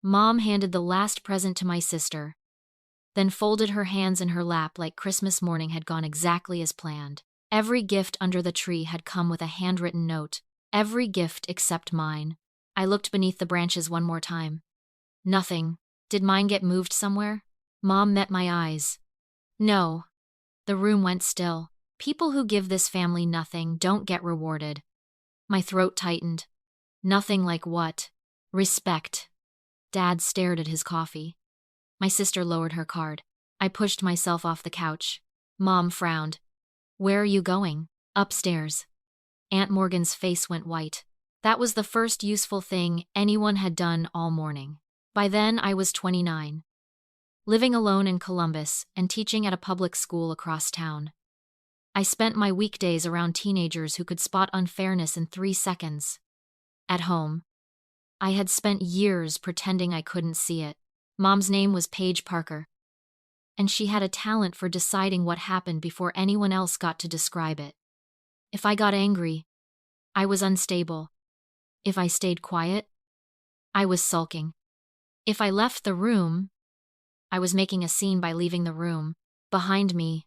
Mom handed the last present to my sister, then folded her hands in her lap like Christmas morning had gone exactly as planned. Every gift under the tree had come with a handwritten note. Every gift except mine. I looked beneath the branches one more time. Nothing. Did mine get moved somewhere? Mom met my eyes. No. The room went still. People who give this family nothing don't get rewarded. My throat tightened. Nothing like what? Respect. Dad stared at his coffee. My sister lowered her card. I pushed myself off the couch. Mom frowned. Where are you going? Upstairs. Aunt Morgan's face went white. That was the first useful thing anyone had done all morning. By then, I was 29. Living alone in Columbus and teaching at a public school across town. I spent my weekdays around teenagers who could spot unfairness in 3 seconds. At home, I had spent years pretending I couldn't see it. Mom's name was Paige Parker, and she had a talent for deciding what happened before anyone else got to describe it. If I got angry, I was unstable. If I stayed quiet, I was sulking. If I left the room, I was making a scene by leaving the room. Behind me,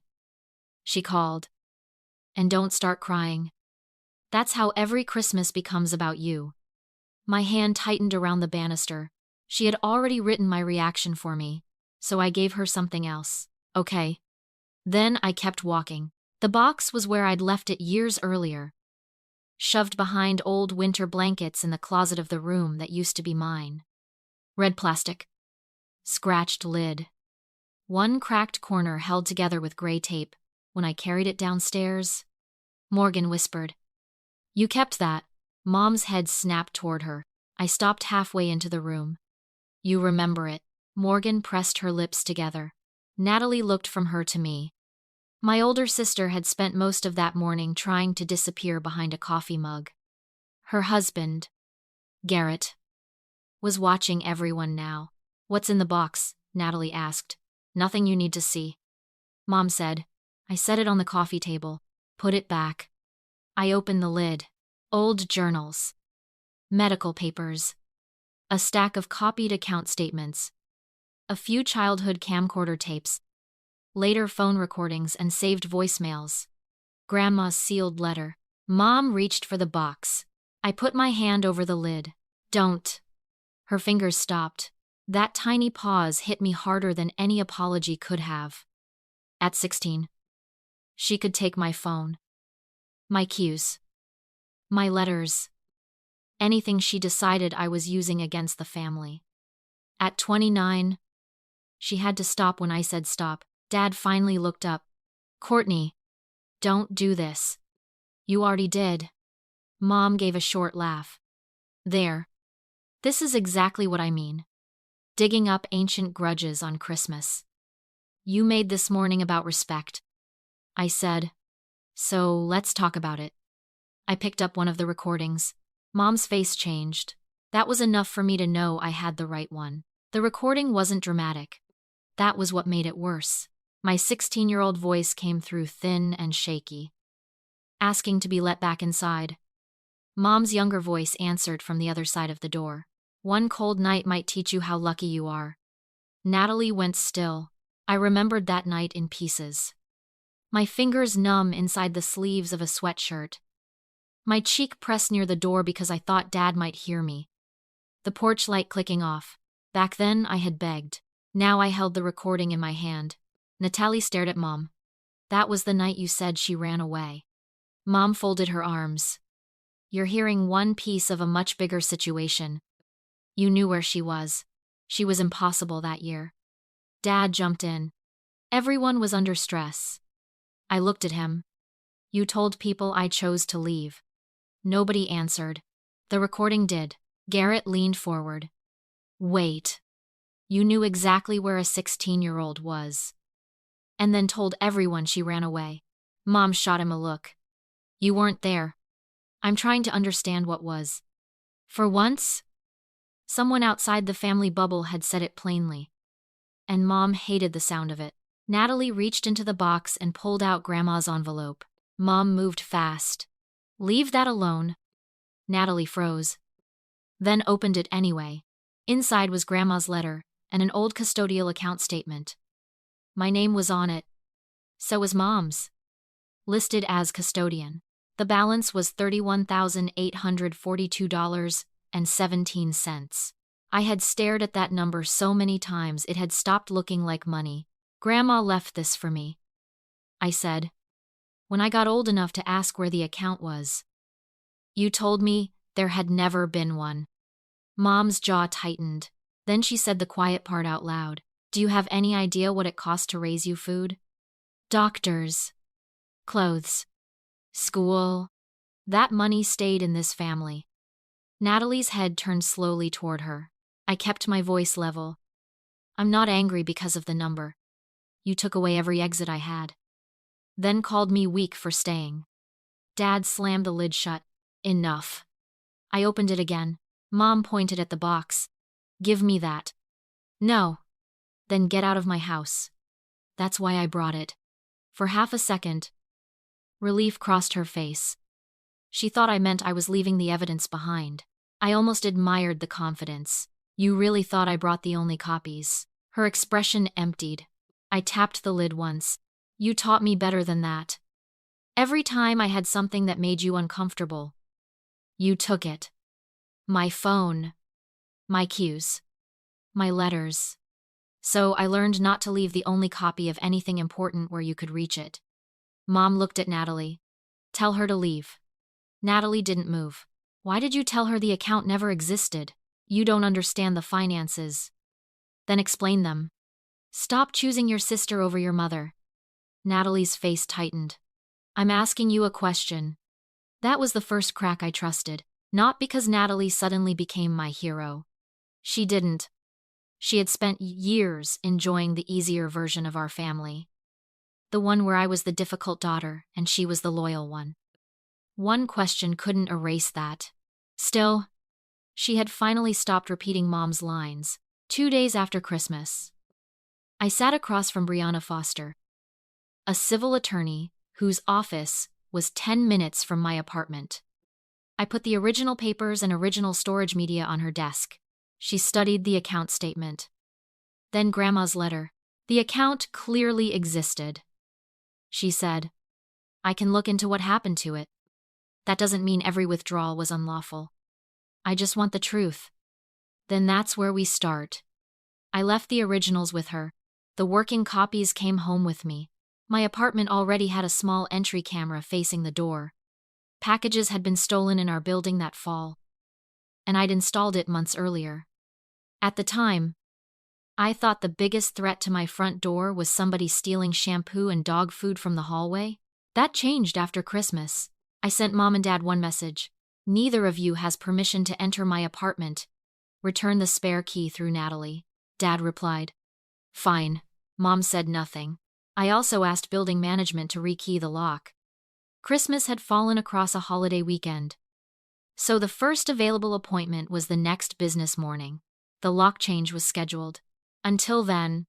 she called. And don't start crying. That's how every Christmas becomes about you. My hand tightened around the banister. She had already written my reaction for me, so I gave her something else. Okay. Then I kept walking. The box was where I'd left it years earlier, shoved behind old winter blankets in the closet of the room that used to be mine. Red plastic. Scratched lid. One cracked corner held together with gray tape. When I carried it downstairs, Morgan whispered, "You kept that." Mom's head snapped toward her. I stopped halfway into the room. "You remember it." Morgan pressed her lips together. Natalie looked from her to me. My older sister had spent most of that morning trying to disappear behind a coffee mug. Her husband, Garrett, was watching everyone now. "What's in the box?" Natalie asked. "Nothing you need to see," Mom said. I set it on the coffee table. Put it back. I opened the lid. Old journals. Medical papers. A stack of copied account statements. A few childhood camcorder tapes. Later phone recordings and saved voicemails. Grandma's sealed letter. Mom reached for the box. I put my hand over the lid. "Don't." Her fingers stopped. That tiny pause hit me harder than any apology could have. At 16, she could take my phone, my keys, my letters, anything she decided I was using against the family. At 29, she had to stop when I said stop. Dad finally looked up. "Courtney, don't do this." "You already did." Mom gave a short laugh. "There. This is exactly what I mean. Digging up ancient grudges on Christmas. You made this morning about respect." I said, "So let's talk about it." I picked up one of the recordings. Mom's face changed. That was enough for me to know I had the right one. The recording wasn't dramatic. That was what made it worse. My 16-year-old voice came through thin and shaky, asking to be let back inside. Mom's younger voice answered from the other side of the door. "One cold night might teach you how lucky you are." Natalie went still. I remembered that night in pieces. My fingers numb inside the sleeves of a sweatshirt. My cheek pressed near the door because I thought Dad might hear me. The porch light clicking off. Back then, I had begged. Now I held the recording in my hand. Natalie stared at Mom. "That was the night you said she ran away." Mom folded her arms. "You're hearing one piece of a much bigger situation. You knew where she was. She was impossible that year." Dad jumped in. Everyone was under stress. I looked at him. "You told people I chose to leave." Nobody answered. The recording did. Garrett leaned forward. "Wait. You knew exactly where a 16-year-old was. And then told everyone she ran away." Mom shot him a look. "You weren't there." I'm trying to understand what was. For once, someone outside the family bubble had said it plainly. And Mom hated the sound of it. Natalie reached into the box and pulled out Grandma's envelope. Mom moved fast. "Leave that alone." Natalie froze. Then opened it anyway. Inside was Grandma's letter and an old custodial account statement. My name was on it. So was Mom's. Listed as custodian. The balance was $31,842.17. I had stared at that number so many times it had stopped looking like money. Grandma left this for me, I said, when I got old enough to ask where the account was. You told me there had never been one. Mom's jaw tightened. Then she said the quiet part out loud. Do you have any idea what it cost to raise you food? Doctors. Clothes. School. That money stayed in this family. Natalie's head turned slowly toward her. I kept my voice level. I'm not angry because of the number. You took away every exit I had. Then called me weak for staying. Dad slammed the lid shut. Enough. I opened it again. Mom pointed at the box. Give me that. No. Then get out of my house. That's why I brought it. For half a second, relief crossed her face. She thought I meant I was leaving the evidence behind. I almost admired the confidence. You really thought I brought the only copies. Her expression emptied. I tapped the lid once. You taught me better than that. Every time I had something that made you uncomfortable, you took it. My phone. My cues. My letters. So I learned not to leave the only copy of anything important where you could reach it. Mom looked at Natalie. Tell her to leave. Natalie didn't move. Why did you tell her the account never existed? You don't understand the finances. Then explain them. Stop choosing your sister over your mother. Natalie's face tightened. I'm asking you a question. That was the first crack I trusted, not because Natalie suddenly became my hero. She didn't. She had spent years enjoying the easier version of our family. The one where I was the difficult daughter and she was the loyal one. One question couldn't erase that. Still, she had finally stopped repeating Mom's lines. 2 days after Christmas, I sat across from Brianna Foster, a civil attorney whose office was 10 minutes from my apartment. I put the original papers and original storage media on her desk. She studied the account statement. Then Grandma's letter. The account clearly existed. She said, I can look into what happened to it. That doesn't mean every withdrawal was unlawful. I just want the truth. Then that's where we start. I left the originals with her. The working copies came home with me. My apartment already had a small entry camera facing the door. Packages had been stolen in our building that fall, and I'd installed it months earlier. At the time, I thought the biggest threat to my front door was somebody stealing shampoo and dog food from the hallway. That changed after Christmas. I sent Mom and Dad one message. Neither of you has permission to enter my apartment. Return the spare key through Natalie. Dad replied. Fine. Mom said nothing. I also asked building management to rekey the lock. Christmas had fallen across a holiday weekend, so the first available appointment was the next business morning. The lock change was scheduled. Until then,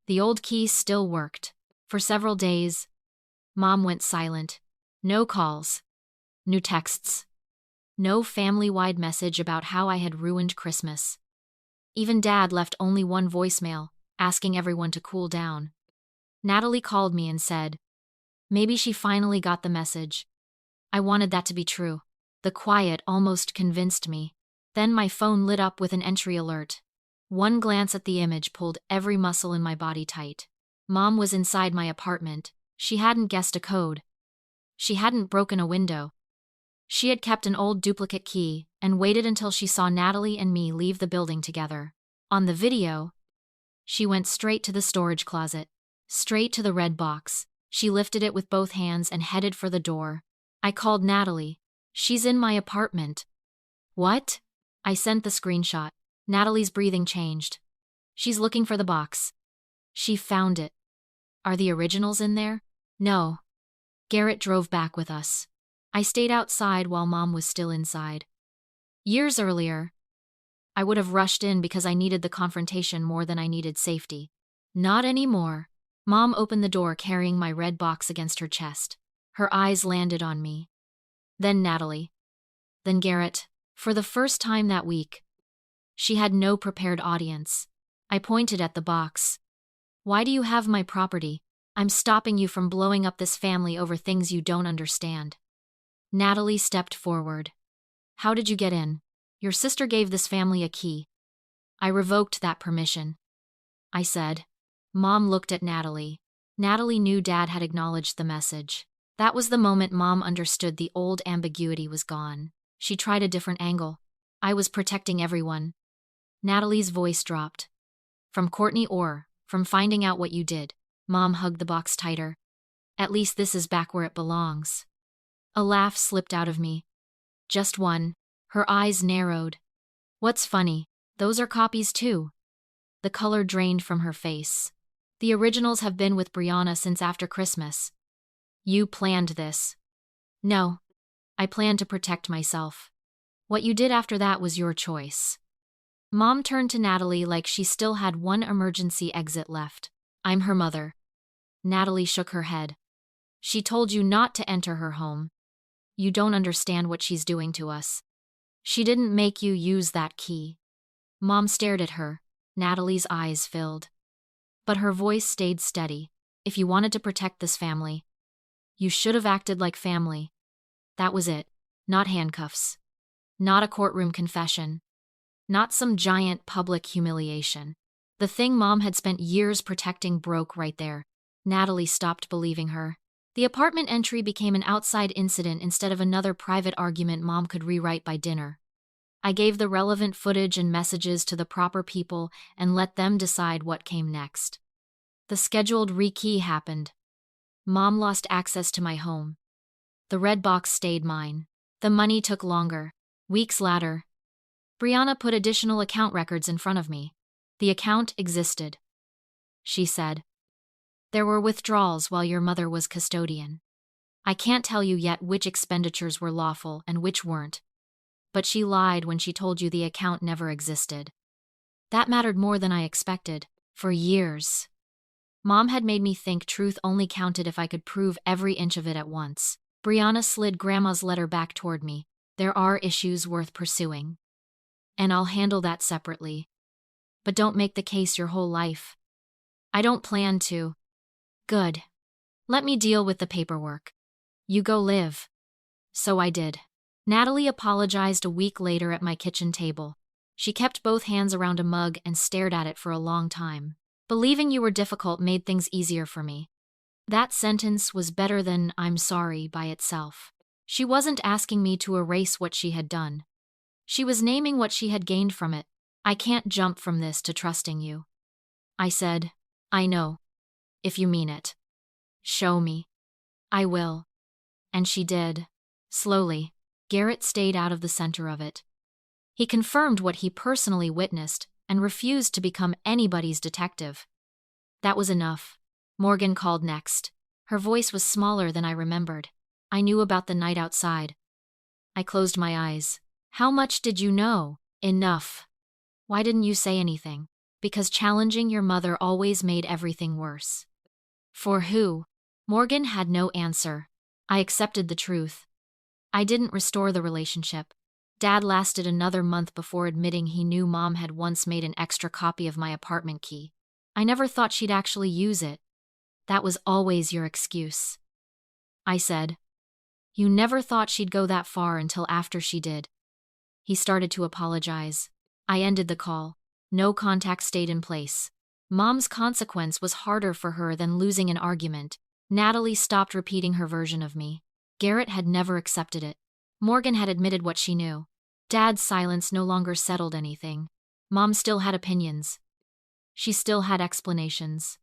the old key still worked. For several days, Mom went silent. No calls. No texts. No family-wide message about how I had ruined Christmas. Even Dad left only one voicemail, asking everyone to cool down. Natalie called me and said, maybe she finally got the message. I wanted that to be true. The quiet almost convinced me. Then my phone lit up with an entry alert. One glance at the image pulled every muscle in my body tight. Mom was inside my apartment. She hadn't guessed a code. She hadn't broken a window. She had kept an old duplicate key and waited until she saw Natalie and me leave the building together. On the video, she went straight to the storage closet, straight to the red box. She lifted it with both hands and headed for the door. I called Natalie. She's in my apartment. What? I sent the screenshot. Natalie's breathing changed. She's looking for the box. She found it. Are the originals in there? No. Garrett drove back with us. I stayed outside while Mom was still inside. Years earlier, I would have rushed in because I needed the confrontation more than I needed safety. Not anymore. Mom opened the door carrying my red box against her chest. Her eyes landed on me. Then Natalie. Then Garrett. For the first time that week, She had no prepared audience. I pointed at the box. Why do you have my property? I'm stopping you from blowing up this family over things you don't understand. Natalie stepped forward. How did you get in? Your sister gave this family a key. I revoked that permission, I said. Mom looked at Natalie. Natalie knew Dad had acknowledged the message. That was the moment Mom understood the old ambiguity was gone. She tried a different angle. I was protecting everyone. Natalie's voice dropped. From Courtney or from finding out what you did. Mom hugged the box tighter. At least this is back where it belongs. A laugh slipped out of me. Just one. Her eyes narrowed. What's funny? Those are copies too. The color drained from her face. The originals have been with Brianna since after Christmas. You planned this. No. I planned to protect myself. What you did after that was your choice. Mom turned to Natalie like she still had one emergency exit left. I'm her mother. Natalie shook her head. She told you not to enter her home. You don't understand what she's doing to us. She didn't make you use that key. Mom stared at her. Natalie's eyes filled. But her voice stayed steady. If you wanted to protect this family, you should have acted like family. That was it. Not handcuffs. Not a courtroom confession. Not some giant public humiliation. The thing Mom had spent years protecting broke right there. Natalie stopped believing her. The apartment entry became an outside incident instead of another private argument Mom could rewrite by dinner. I gave the relevant footage and messages to the proper people and let them decide what came next. The scheduled rekey happened. Mom lost access to my home. The red box stayed mine. The money took longer. Weeks later, Brianna put additional account records in front of me. The account existed. She said, there were withdrawals while your mother was custodian. I can't tell you yet which expenditures were lawful and which weren't. But she lied when she told you the account never existed. That mattered more than I expected. For years. Mom had made me think truth only counted if I could prove every inch of it at once. Brianna slid Grandma's letter back toward me. There are issues worth pursuing. And I'll handle that separately. But don't make the case your whole life. I don't plan to. Good. Let me deal with the paperwork. You go live. So I did. Natalie apologized a week later at my kitchen table. She kept both hands around a mug and stared at it for a long time. Believing you were difficult made things easier for me. That sentence was better than I'm sorry by itself. She wasn't asking me to erase what she had done. She was naming what she had gained from it. I can't jump from this to trusting you. I said, I know. If you mean it. Show me. I will. And she did. Slowly. Garrett stayed out of the center of it. He confirmed what he personally witnessed and refused to become anybody's detective. That was enough. Morgan called next. Her voice was smaller than I remembered. I knew about the night outside. I closed my eyes. How much did you know? Enough. Why didn't you say anything? Because challenging your mother always made everything worse. For who? Morgan had no answer. I accepted the truth. I didn't restore the relationship. Dad lasted another month before admitting he knew Mom had once made an extra copy of my apartment key. I never thought she'd actually use it. That was always your excuse. I said, you never thought she'd go that far until after she did. He started to apologize. I ended the call. No contact stayed in place. Mom's consequence was harder for her than losing an argument. Natalie stopped repeating her version of me. Garrett had never accepted it. Morgan had admitted what she knew. Dad's silence no longer settled anything. Mom still had opinions. She still had explanations.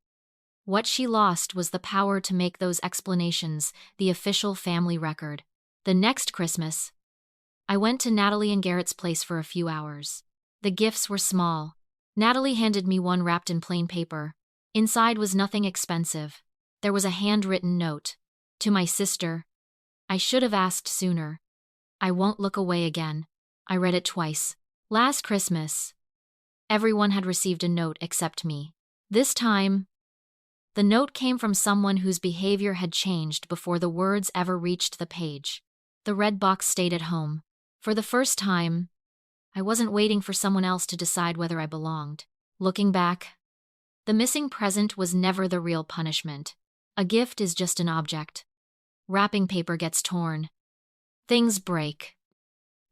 What she lost was the power to make those explanations the official family record. The next Christmas, I went to Natalie and Garrett's place for a few hours. The gifts were small. Natalie handed me one wrapped in plain paper. Inside was nothing expensive. There was a handwritten note. To my sister. I should have asked sooner. I won't look away again. I read it twice. Last Christmas, everyone had received a note except me. This time, the note came from someone whose behavior had changed before the words ever reached the page. The red box stayed at home. For the first time, I wasn't waiting for someone else to decide whether I belonged. Looking back, the missing present was never the real punishment. A gift is just an object. Wrapping paper gets torn. Things break.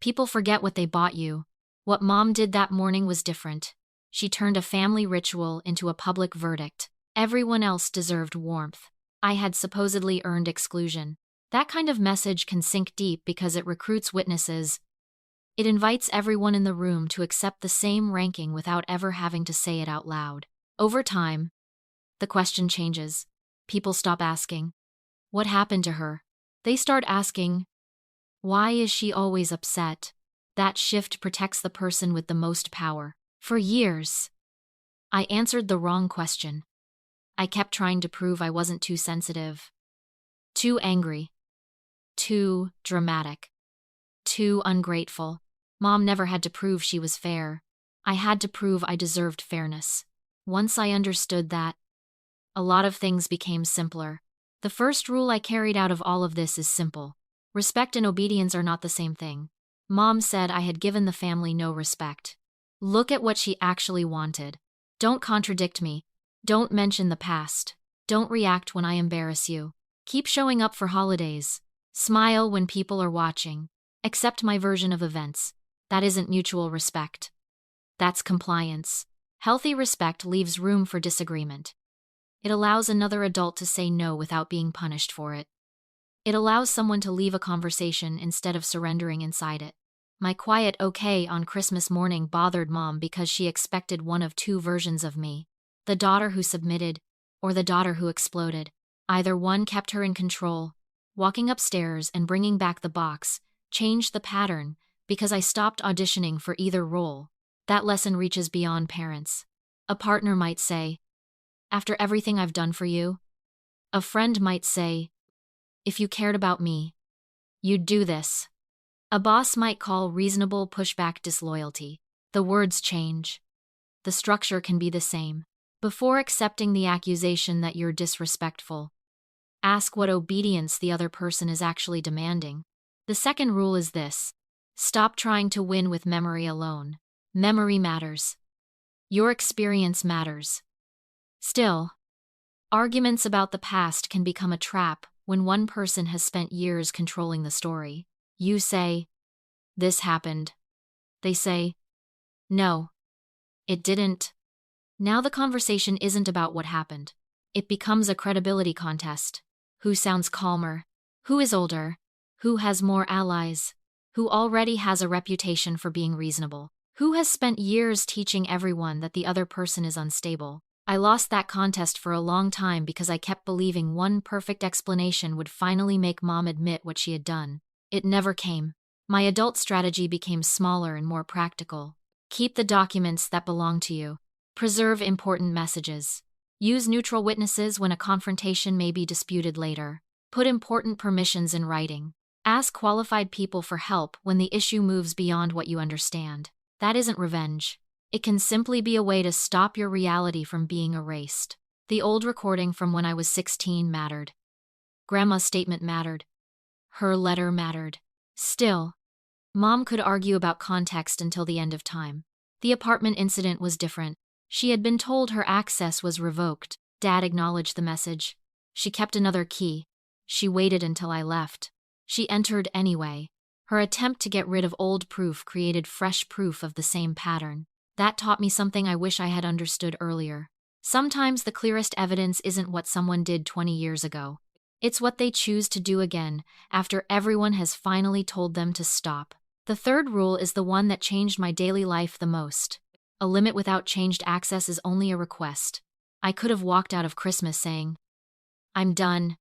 People forget what they bought you. What Mom did that morning was different. She turned a family ritual into a public verdict. Everyone else deserved warmth. I had supposedly earned exclusion. That kind of message can sink deep because it recruits witnesses. It invites everyone in the room to accept the same ranking without ever having to say it out loud. Over time, the question changes. People stop asking, "What happened to her?" They start asking, "Why is she always upset?" That shift protects the person with the most power. For years, I answered the wrong question. I kept trying to prove I wasn't too sensitive, too angry, too dramatic, too ungrateful. Mom never had to prove she was fair. I had to prove I deserved fairness. Once I understood that, a lot of things became simpler. The first rule I carried out of all of this is simple. Respect and obedience are not the same thing. Mom said I had given the family no respect. Look at what she actually wanted. Don't contradict me. Don't mention the past. Don't react when I embarrass you. Keep showing up for holidays. Smile when people are watching. Accept my version of events. That isn't mutual respect. That's compliance. Healthy respect leaves room for disagreement. It allows another adult to say no without being punished for it. It allows someone to leave a conversation instead of surrendering inside it. My quiet okay on Christmas morning bothered Mom because she expected one of two versions of me. The daughter who submitted, or the daughter who exploded. Either one kept her in control. Walking upstairs and bringing back the box changed the pattern because I stopped auditioning for either role. That lesson reaches beyond parents. A partner might say, "After everything I've done for you." A friend might say, "If you cared about me, you'd do this." A boss might call reasonable pushback disloyalty. The words change. The structure can be the same. Before accepting the accusation that you're disrespectful, ask what obedience the other person is actually demanding. The second rule is this: stop trying to win with memory alone. Memory matters. Your experience matters. Still, arguments about the past can become a trap when one person has spent years controlling the story. You say, "This happened." They say, "No, it didn't." Now the conversation isn't about what happened. It becomes a credibility contest. Who sounds calmer? Who is older? Who has more allies? Who already has a reputation for being reasonable? Who has spent years teaching everyone that the other person is unstable? I lost that contest for a long time because I kept believing one perfect explanation would finally make Mom admit what she had done. It never came. My adult strategy became smaller and more practical. Keep the documents that belong to you. Preserve important messages. Use neutral witnesses when a confrontation may be disputed later. Put important permissions in writing. Ask qualified people for help when the issue moves beyond what you understand. That isn't revenge. It can simply be a way to stop your reality from being erased. The old recording from when I was 16 mattered. Grandma's statement mattered. Her letter mattered. Still, Mom could argue about context until the end of time. The apartment incident was different. She had been told her access was revoked. Dad acknowledged the message. She kept another key. She waited until I left. She entered anyway. Her attempt to get rid of old proof created fresh proof of the same pattern. That taught me something I wish I had understood earlier. Sometimes the clearest evidence isn't what someone did 20 years ago. It's what they choose to do again after everyone has finally told them to stop. The third rule is the one that changed my daily life the most. A limit without changed access is only a request. I could have walked out of Christmas saying, "I'm done,"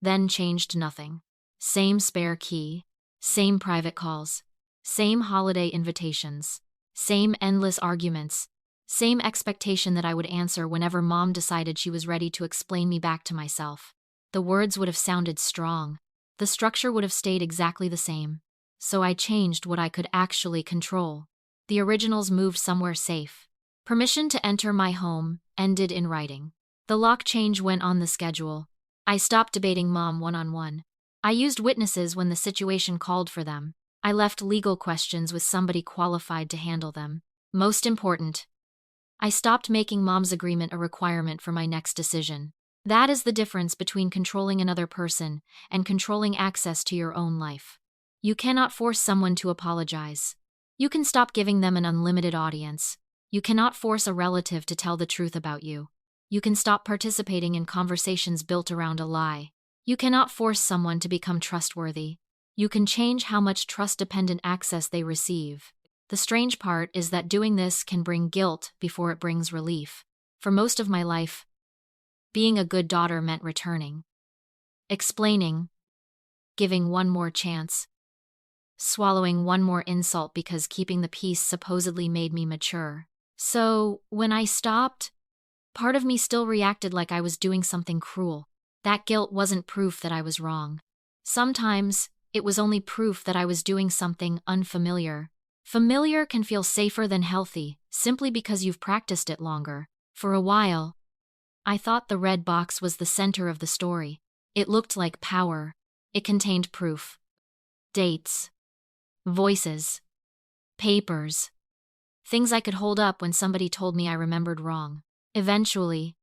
then changed nothing. Same spare key, same private calls, same holiday invitations, same endless arguments, same expectation that I would answer whenever Mom decided she was ready to explain me back to myself. The words would have sounded strong. The structure would have stayed exactly the same. So I changed what I could actually control. The originals moved somewhere safe. Permission to enter my home ended in writing. The lock change went on the schedule. I stopped debating Mom one-on-one. I used witnesses when the situation called for them. I left legal questions with somebody qualified to handle them. Most important, I stopped making mom's agreement a requirement for my next decision. That is the difference between controlling another person and controlling access to your own life. You cannot force someone to apologize. You can stop giving them an unlimited audience. You cannot force a relative to tell the truth about you. You can stop participating in conversations built around a lie. You cannot force someone to become trustworthy. You can change how much trust-dependent access they receive. The strange part is that doing this can bring guilt before it brings relief. For most of my life, being a good daughter meant returning, explaining, giving one more chance, swallowing one more insult because keeping the peace supposedly made me mature. So, when I stopped, part of me still reacted like I was doing something cruel. That guilt wasn't proof that I was wrong. Sometimes, it was only proof that I was doing something unfamiliar. Familiar can feel safer than healthy, simply because you've practiced it longer. For a while, I thought the red box was the center of the story. It looked like power. It contained proof, dates, voices, papers, things I could hold up when somebody told me I remembered wrong. Eventually,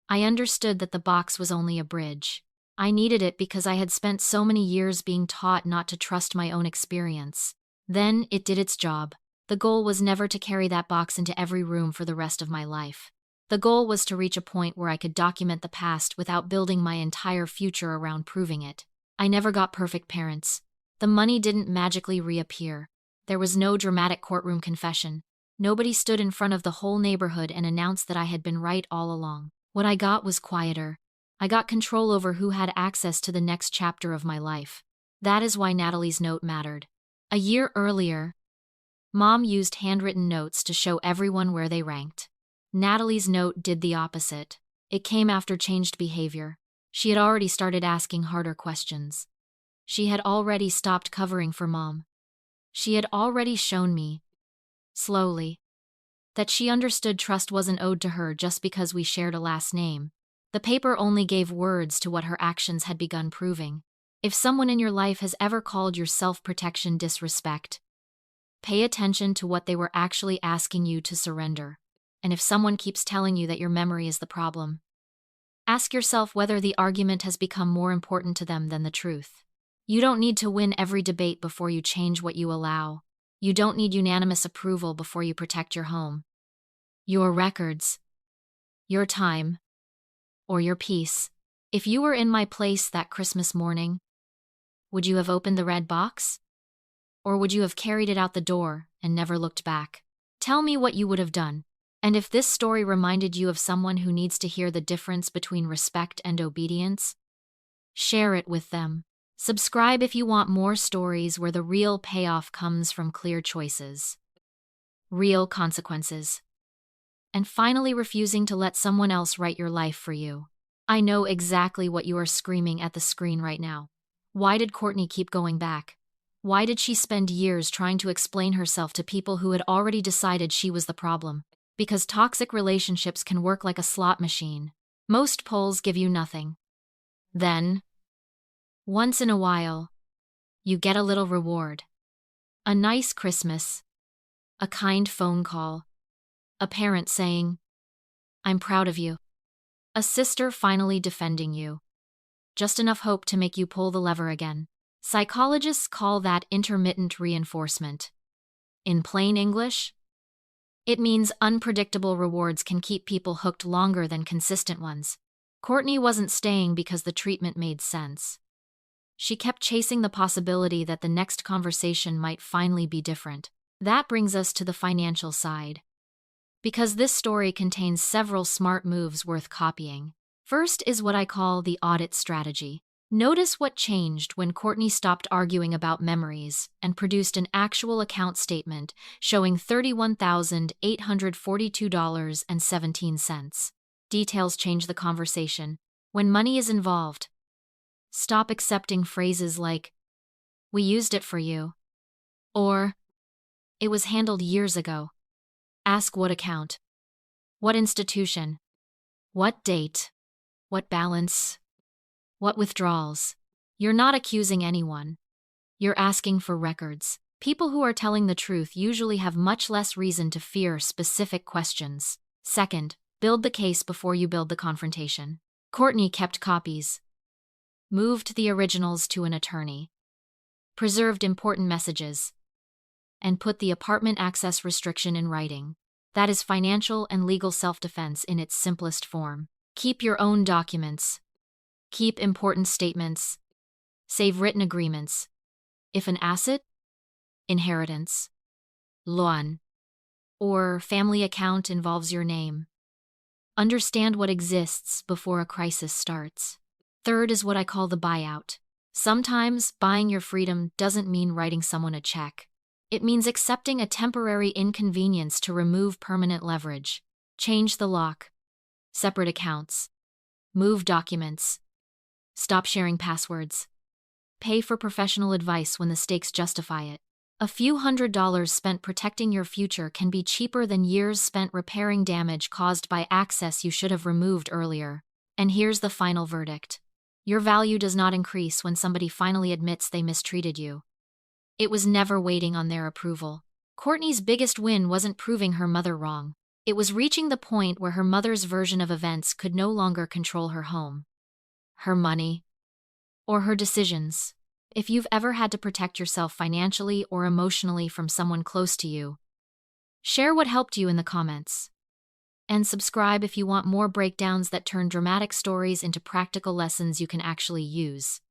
I understood that the box was only a bridge. I needed it because I had spent so many years being taught not to trust my own experience. Then it did its job. The goal was never to carry that box into every room for the rest of my life. The goal was to reach a point where I could document the past without building my entire future around proving it. I never got perfect parents. The money didn't magically reappear. There was no dramatic courtroom confession. Nobody stood in front of the whole neighborhood and announced that I had been right all along. What I got was quieter. I got control over who had access to the next chapter of my life. That is why Natalie's note mattered. A year earlier, Mom used handwritten notes to show everyone where they ranked. Natalie's note did the opposite. It came after changed behavior. She had already started asking harder questions. She had already stopped covering for Mom. She had already shown me, slowly, that she understood trust wasn't owed to her just because we shared a last name. The paper only gave words to what her actions had begun proving. If someone in your life has ever called your self-protection disrespect, pay attention to what they were actually asking you to surrender. And if someone keeps telling you that your memory is the problem, ask yourself whether the argument has become more important to them than the truth. You don't need to win every debate before you change what you allow. You don't need unanimous approval before you protect your home, your records, your time, or your peace. If you were in my place that Christmas morning, would you have opened the red box? Or would you have carried it out the door and never looked back? Tell me what you would have done. And if this story reminded you of someone who needs to hear the difference between respect and obedience, share it with them. Subscribe if you want more stories where the real payoff comes from clear choices, real consequences, and finally refusing to let someone else write your life for you. I know exactly what you are screaming at the screen right now. Why did Courtney keep going back? Why did she spend years trying to explain herself to people who had already decided she was the problem? Because toxic relationships can work like a slot machine. Most polls give you nothing. Then, once in a while, you get a little reward. A nice Christmas, a kind phone call, a parent saying, "I'm proud of you," a sister finally defending you. Just enough hope to make you pull the lever again. Psychologists call that intermittent reinforcement. In plain English, it means unpredictable rewards can keep people hooked longer than consistent ones. Courtney wasn't staying because the treatment made sense. She kept chasing the possibility that the next conversation might finally be different. That brings us to the financial side, because this story contains several smart moves worth copying. First is what I call the audit strategy. Notice what changed when Courtney stopped arguing about memories and produced an actual account statement showing $31,842.17. Details change the conversation. When money is involved, stop accepting phrases like, "We used it for you," or "It was handled years ago." Ask what account, what institution, what date, what balance, what withdrawals. You're not accusing anyone. You're asking for records. People who are telling the truth usually have much less reason to fear specific questions. Second, build the case before you build the confrontation. Courtney kept copies, moved the originals to an attorney, preserved important messages, and put the apartment access restriction in writing. That is financial and legal self-defense in its simplest form. Keep your own documents. Keep important statements. Save written agreements. If an asset, inheritance, loan, or family account involves your name, understand what exists before a crisis starts. Third is what I call the buyout. Sometimes buying your freedom doesn't mean writing someone a check. It means accepting a temporary inconvenience to remove permanent leverage. Change the lock. Separate accounts. Move documents. Stop sharing passwords. Pay for professional advice when the stakes justify it. A few $100s spent protecting your future can be cheaper than years spent repairing damage caused by access you should have removed earlier. And here's the final verdict. Your value does not increase when somebody finally admits they mistreated you. It was never waiting on their approval. Courtney's biggest win wasn't proving her mother wrong. It was reaching the point where her mother's version of events could no longer control her home, her money, or her decisions. If you've ever had to protect yourself financially or emotionally from someone close to you, share what helped you in the comments. And subscribe if you want more breakdowns that turn dramatic stories into practical lessons you can actually use.